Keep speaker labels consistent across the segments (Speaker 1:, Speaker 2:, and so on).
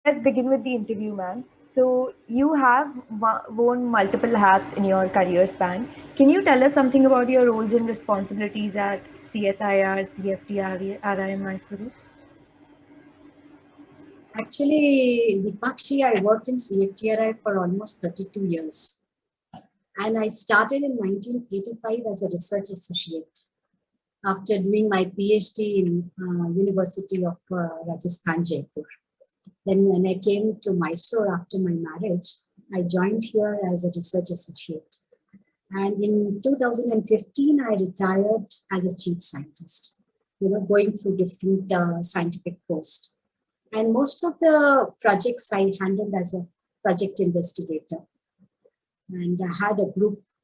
Speaker 1: Let's begin with the interview, ma'am. So, you have worn multiple hats in your career span. Can you tell us something about your roles and responsibilities at CSIR, CFTRI, Mysuru?
Speaker 2: Actually, Dipakshi, I worked in CFTRI for almost 32 years. And I started in 1985 as a research associate after doing my PhD in University of Rajasthan, Jaipur. Then when I came to Mysore after my marriage, I joined here as a research associate. And in 2015, I retired as a chief scientist, going through different scientific posts. And most of the projects I handled as a project investigator. And I had a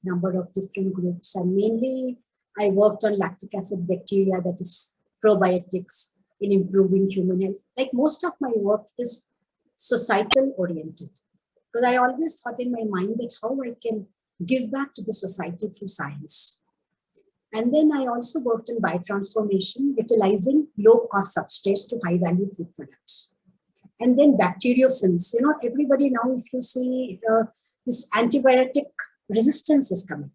Speaker 2: number of different groups. And mainly I worked on lactic acid bacteria, that is probiotics in improving human health. Like most of my work is societal oriented. Because I always thought in my mind that how I can give back to the society through science. And then I also worked in biotransformation, utilizing low-cost substrates to high-value food products. And then bacteriocins, everybody now, if you see this antibiotic resistance is coming.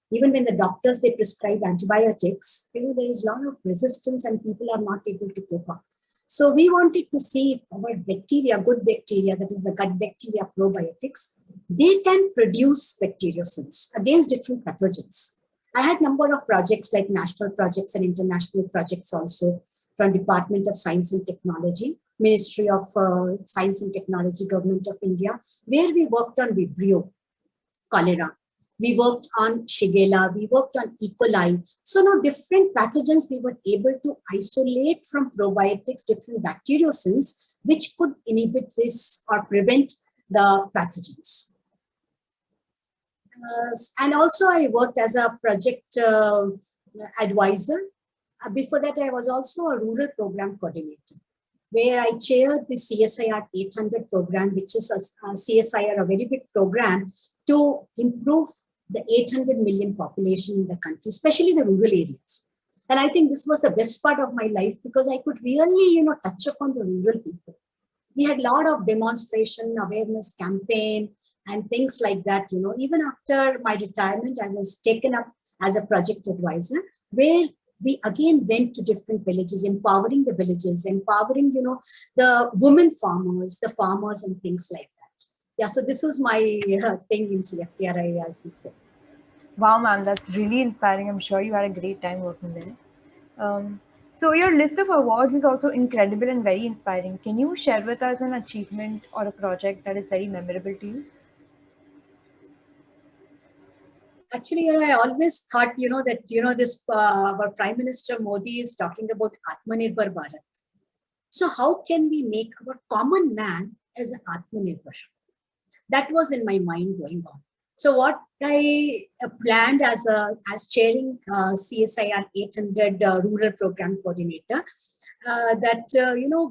Speaker 2: Even when the doctors, they prescribe antibiotics, there is a lot of resistance and people are not able to cope up. So we wanted to see if our bacteria, good bacteria, that is the gut bacteria probiotics, they can produce bacteriocins against different pathogens. I had a number of projects like national projects and international projects also from Department of Science and Technology, Ministry of Science and Technology, Government of India, where we worked on Vibrio, cholera. We worked on Shigella, we worked on E. coli. So now different pathogens we were able to isolate from probiotics, different bacteriocins, which could inhibit this or prevent the pathogens. And also I worked as a project advisor. Before that, I was also a rural program coordinator, where I chaired the CSIR 800 program, which is a CSIR, a very big program to improve the 800 million population in the country, especially the rural areas. And I think this was the best part of my life because I could really, touch upon the rural people. We had a lot of demonstration, awareness campaign, and things like that. Even after my retirement, I was taken up as a project advisor, where we again went to different villages, empowering the villages, empowering, the women farmers, the farmers and things like that. Yeah, so this is my thing in CFTRI, as you said.
Speaker 1: Wow, ma'am, that's really inspiring. I'm sure you had a great time working there. So, your list of awards is also incredible and very inspiring. Can you share with us an achievement or a project that is very memorable to you?
Speaker 2: Actually, I always thought, that, this, our Prime Minister Modi is talking about Atmanirbhar Bharat. So how can we make our common man as an Atmanirbhar? That was in my mind going on. So what I planned as chairing CSIR 800 rural program coordinator, that,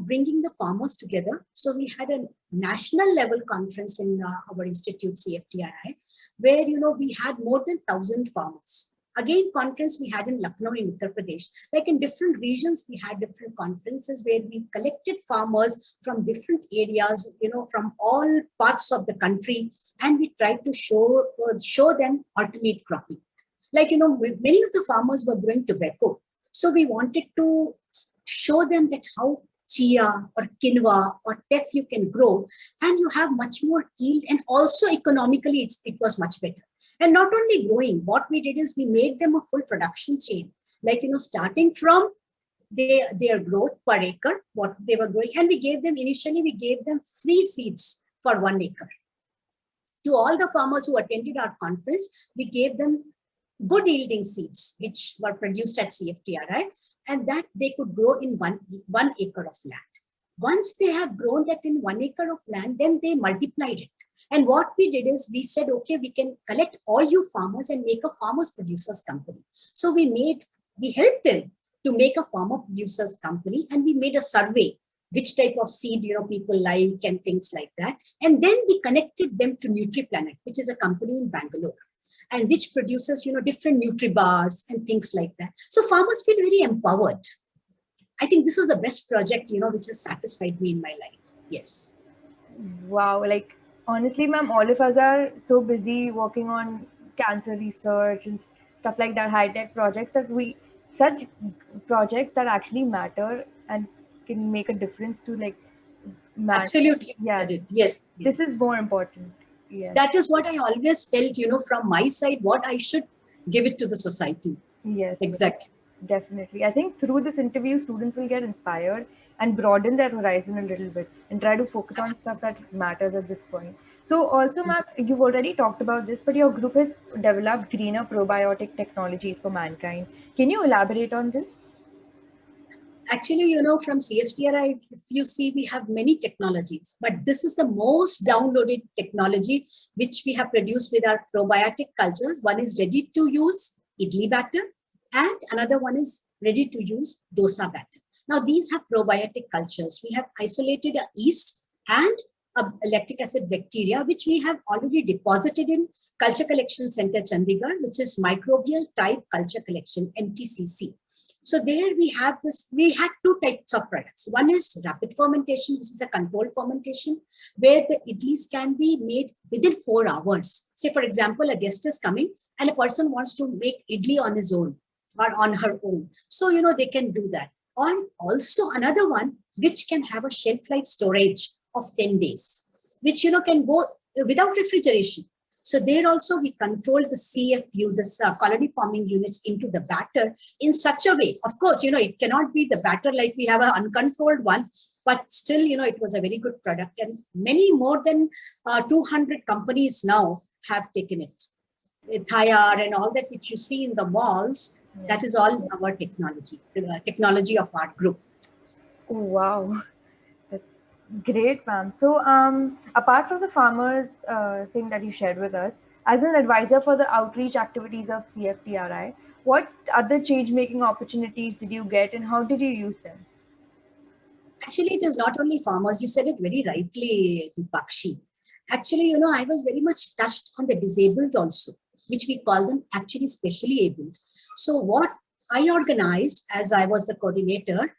Speaker 2: bringing the farmers together. So we had a national level conference in our institute, CFTRI, where, we had more than 1,000 farmers. Again, conference we had in Lucknow in Uttar Pradesh. Like in different regions, we had different conferences where we collected farmers from different areas, from all parts of the country, and we tried to show them alternate cropping. Like, many of the farmers were growing tobacco. So we wanted to show them that how chia or quinoa or teff you can grow, and you have much more yield, and also economically it was much better. And not only growing, what we did is we made them a full production chain, like, starting from their growth per acre, what they were growing, and we gave them free seeds for 1 acre. To all the farmers who attended our conference, we gave them good yielding seeds, which were produced at CFTRI, and that they could grow in one acre of land. Once they have grown that in 1 acre of land, then they multiplied it. And what we did is we said, okay, we can collect all you farmers and make a farmers producers company. So we helped them to make a farmer producers company, and we made a survey which type of seed people like and things like that. And then we connected them to NutriPlanet, which is a company in Bangalore, and which produces different NutriBars and things like that. So farmers feel very empowered. I think this is the best project, which has satisfied me in my life. Yes.
Speaker 1: Wow, like honestly, ma'am, all of us are so busy working on cancer research and stuff like that, high tech projects that we such projects that actually matter and can make a difference to like man.
Speaker 2: Absolutely.
Speaker 1: Yeah,
Speaker 2: Said it. Yes.
Speaker 1: this is
Speaker 2: Yes.
Speaker 1: more important. Yes,
Speaker 2: That is what I always felt, from my side, what I should give it to the society.
Speaker 1: yes, yes.
Speaker 2: Exactly.
Speaker 1: Definitely. I think through this interview, students will get inspired and broaden their horizon a little bit and try to focus on stuff that matters at this point. So, also, ma'am, you've already talked about this, but your group has developed greener probiotic technologies for mankind. Can you elaborate on this?
Speaker 2: Actually, from CFTRI, if you see, we have many technologies, but this is the most downloaded technology which we have produced with our probiotic cultures. One is ready to use idli batter, and another one is ready to use dosa batter. Now, these have probiotic cultures. We have isolated a yeast and a lactic acid bacteria, which we have already deposited in Culture Collection Center, Chandigarh, which is Microbial Type Culture Collection, MTCC. So there we have this, we had two types of products. One is rapid fermentation, which is a controlled fermentation, where the idlis can be made within 4 hours. Say, for example, a guest is coming and a person wants to make idli on his own or on her own. So, they can do that. And also another one, which can have a shelf life storage of 10 days, which, can go without refrigeration. So there also we control the CFU, this colony forming units into the batter in such a way. Of course, it cannot be the batter like we have an uncontrolled one, but still, it was a very good product. And many more than 200 companies now have taken it. Thayar and all that which you see in the malls, that is all our technology, the technology of our group.
Speaker 1: Oh, wow. That's great, ma'am. So, apart from the farmers thing that you shared with us, as an advisor for the outreach activities of CFTRI, what other change-making opportunities did you get, and how did you use them?
Speaker 2: Actually, it is not only farmers. You said it very rightly, Dipakshi. Actually, I was very much touched on the disabled also, which we call them actually specially abled. So what I organized as I was the coordinator,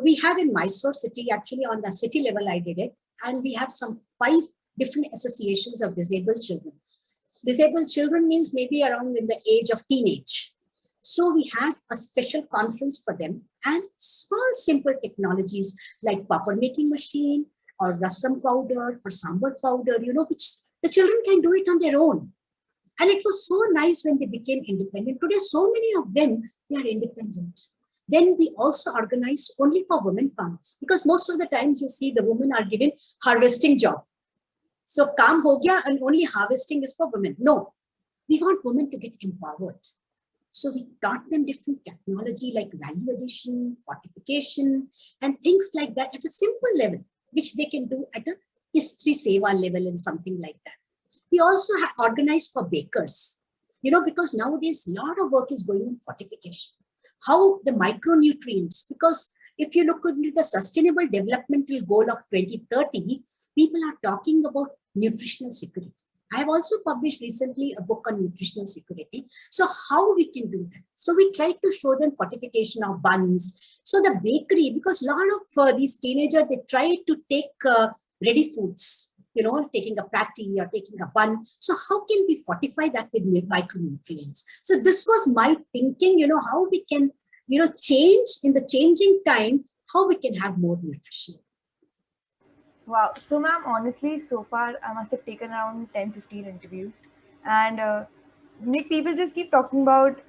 Speaker 2: we have in Mysore city, actually on the city level I did it, and we have some 5 different associations of disabled children. Disabled children means maybe around in the age of teenage. So we had a special conference for them, and small simple technologies like papad making machine or rasam powder or sambar powder, which the children can do it on their own. And it was so nice when they became independent. Today, so many of them, they are independent. Then we also organized only for women farmers, because most of the times you see the women are given harvesting job. So kaam ho gaya and only harvesting is for women. No, we want women to get empowered. So we taught them different technology like value addition, fortification, and things like that at a simple level, which they can do at a Istri Seva level and something like that. We also have organized for bakers, because nowadays a lot of work is going on fortification. How the micronutrients, because if you look into the sustainable developmental goal of 2030, people are talking about nutritional security. I have also published recently a book on nutritional security. So how we can do that? So we tried to show them fortification of buns. So the bakery, because a lot of these teenagers, they try to take ready foods, taking a patty or taking a bun. So how can we fortify that with micronutrients? So this was my thinking, how we can, change in the changing time, how we can have more nutrition.
Speaker 1: Wow. So, ma'am, honestly, so far I must have taken around 10-15 interviews. And like people just keep talking about,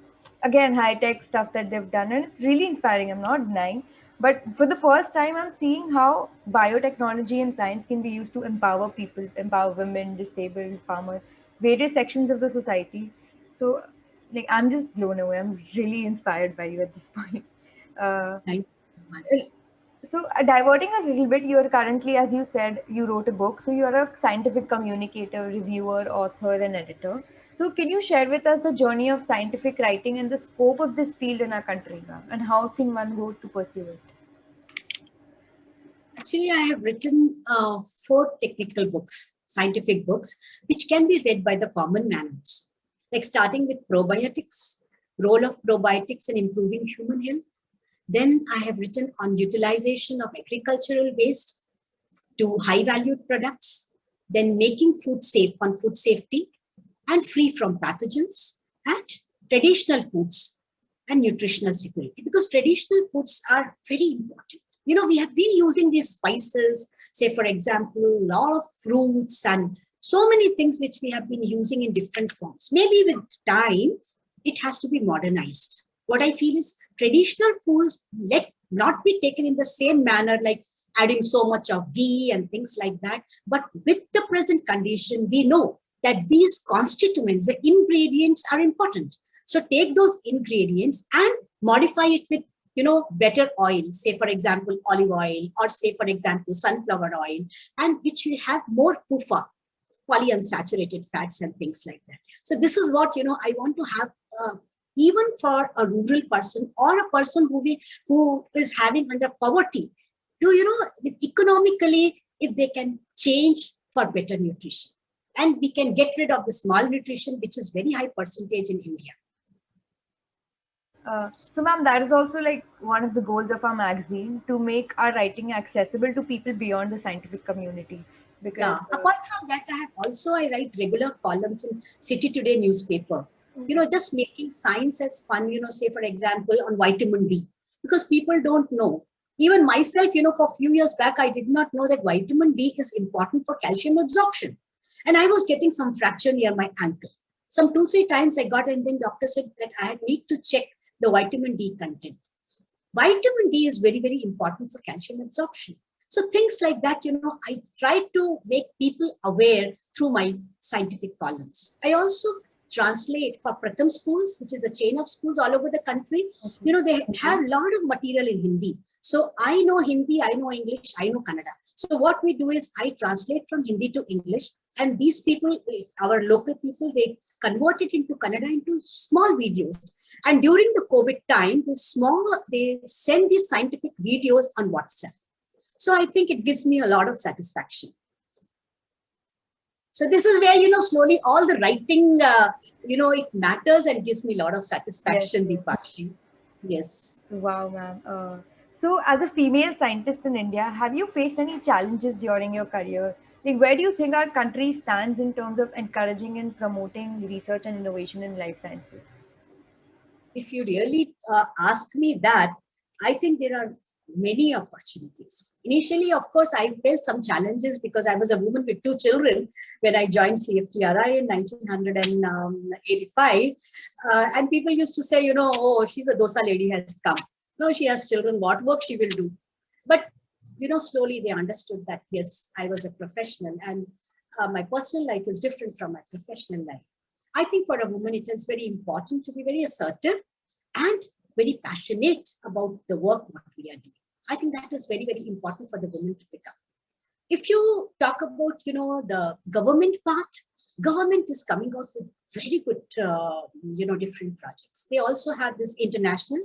Speaker 1: again, high tech stuff that they've done. And it's really inspiring. I'm not denying. But for the first time, I'm seeing how biotechnology and science can be used to empower people, empower women, disabled, farmers, various sections of the society. So, like, I'm just blown away. I'm really inspired by you at this point. Uh,
Speaker 2: Thank you very much.
Speaker 1: so, diverting a little bit, you are currently, as you said, you wrote a book. So, you are a scientific communicator, reviewer, author, and editor. So, can you share with us the journey of scientific writing and the scope of this field in our country now, and how can one go to pursue it?
Speaker 2: Actually, I have written 4 technical books, scientific books, which can be read by the common man. Like starting with probiotics, role of probiotics in improving human health. Then I have written on utilization of agricultural waste to high valued products, then making food safe on food safety and free from pathogens, and traditional foods and nutritional security, because traditional foods are very important. We have been using these spices, say, for example, a lot of fruits and so many things which we have been using in different forms. Maybe with time, it has to be modernized. What I feel is traditional foods let not be taken in the same manner, like adding so much of ghee and things like that. But with the present condition, we know that these constituents, the ingredients are important. So take those ingredients and modify it with better oil, say for example olive oil, or say for example sunflower oil, and which we have more PUFA, polyunsaturated fats and things like that. So this is what I want to have, even for a rural person or a person who is having under poverty, to economically, if they can change for better nutrition, and we can get rid of this malnutrition, which is very high percentage in India.
Speaker 1: So ma'am, that is also like one of the goals of our magazine, to make our writing accessible to people beyond the scientific community. Because
Speaker 2: apart from that, I write regular columns in City Today newspaper, just making science as fun, say for example on vitamin D, because people don't know. Even myself, for a few years back, I did not know that vitamin D is important for calcium absorption. And I was getting some fracture near my ankle. Some 2-3 times I got, and then doctor said that I need to check the vitamin D content. Vitamin D is very, very important for calcium absorption. So things like that, I try to make people aware through my scientific columns. I also translate for Pratham schools, which is a chain of schools all over the country. They have a lot of material in Hindi. So I know Hindi, I know English, I know Kannada. So what we do is I translate from Hindi to English, and these people, our local people, they convert it into Kannada into small videos. And during the COVID time, they send these scientific videos on WhatsApp. So I think it gives me a lot of satisfaction. So this is where, slowly all the writing, it matters and gives me a lot of satisfaction, yes. Deepakshi. Yes.
Speaker 1: Wow, ma'am. So as a female scientist in India, have you faced any challenges during your career? Like, where do you think our country stands in terms of encouraging and promoting research and innovation in life sciences?
Speaker 2: If you really ask me that, I think there are many opportunities. Initially, of course, I faced some challenges because I was a woman with 2 children when I joined CFTRI in 1985. And people used to say, oh, she's a dosa lady has come. No, she has children. What work she will do? But, slowly they understood that, yes, I was a professional, and my personal life is different from my professional life. I think for a woman, it is very important to be very assertive and very passionate about the work what we are doing. I think that is very, very important for the women to pick up. If you talk about, the government part, government is coming out with very good, different projects. They also have this international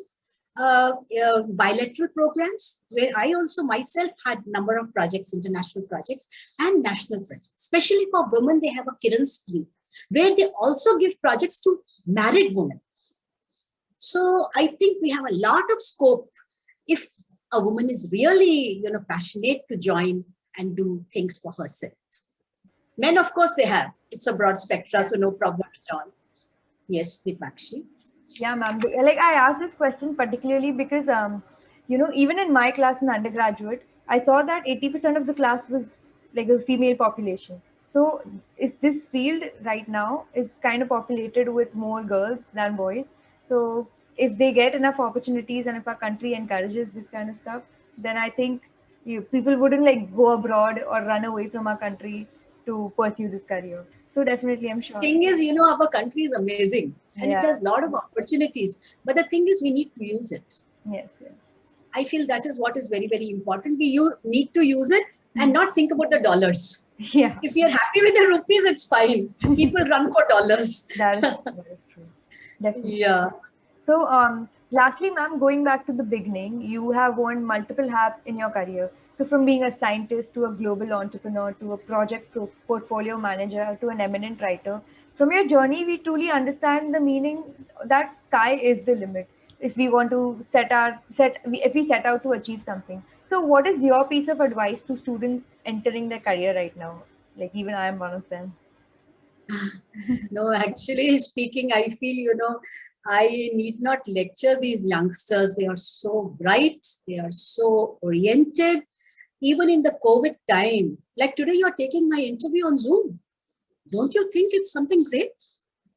Speaker 2: bilateral programs, where I also myself had number of projects, international projects and national projects. Especially for women, they have a Kiran scheme, where they also give projects to married women. So I think we have a lot of scope if a woman is really, passionate to join and do things for herself. Men, of course, they have. It's a broad spectrum, so no problem at all. Yes, Deepakshi.
Speaker 1: Yeah, ma'am. Like, I asked this question particularly because, even in my class in undergraduate, I saw that 80% of the class was like a female population. So this field right now is kind of populated with more girls than boys. So if they get enough opportunities and if our country encourages this kind of stuff, then I think people wouldn't like go abroad or run away from our country to pursue this career. So definitely, I'm sure.
Speaker 2: The thing is, our country is amazing and it has a lot of opportunities. But the thing is, we need to use it.
Speaker 1: Yes, yes.
Speaker 2: I feel that is what is very, very important. We need to use it and not think about the dollars.
Speaker 1: Yeah.
Speaker 2: If you're happy with the rupees, it's fine. People run for dollars.
Speaker 1: That is true. Definitely.
Speaker 2: Yeah.
Speaker 1: So, lastly, ma'am, going back to the beginning, you have worn multiple hats in your career. So from being a scientist to a global entrepreneur to a project portfolio manager to an eminent writer, from your journey, we truly understand the meaning that sky is the limit. if we want to if we set out to achieve something. So what is your piece of advice to students entering their career right now? Like even I am one of them.
Speaker 2: No, actually speaking, I feel, I need not lecture these youngsters. They are so bright. They are so oriented. Even in the COVID time, like today, you're taking my interview on Zoom. Don't you think it's something great?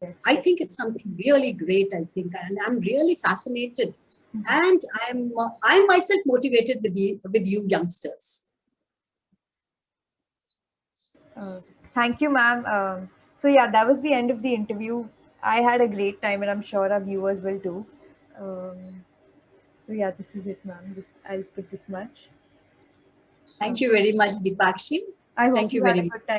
Speaker 1: Yes,
Speaker 2: I
Speaker 1: yes.
Speaker 2: think it's something really great, I think. And I'm really fascinated. And I'm myself motivated with you youngsters.
Speaker 1: Uh, Thank you, ma'am. So yeah, that was the end of the interview. I had a great time, and I'm sure our viewers will too. So yeah, this is it, ma'am. I'll put this much.
Speaker 2: Thank you very much, Dipakshi.
Speaker 1: I hope
Speaker 2: Thank you
Speaker 1: you had
Speaker 2: very
Speaker 1: a
Speaker 2: much.
Speaker 1: good time.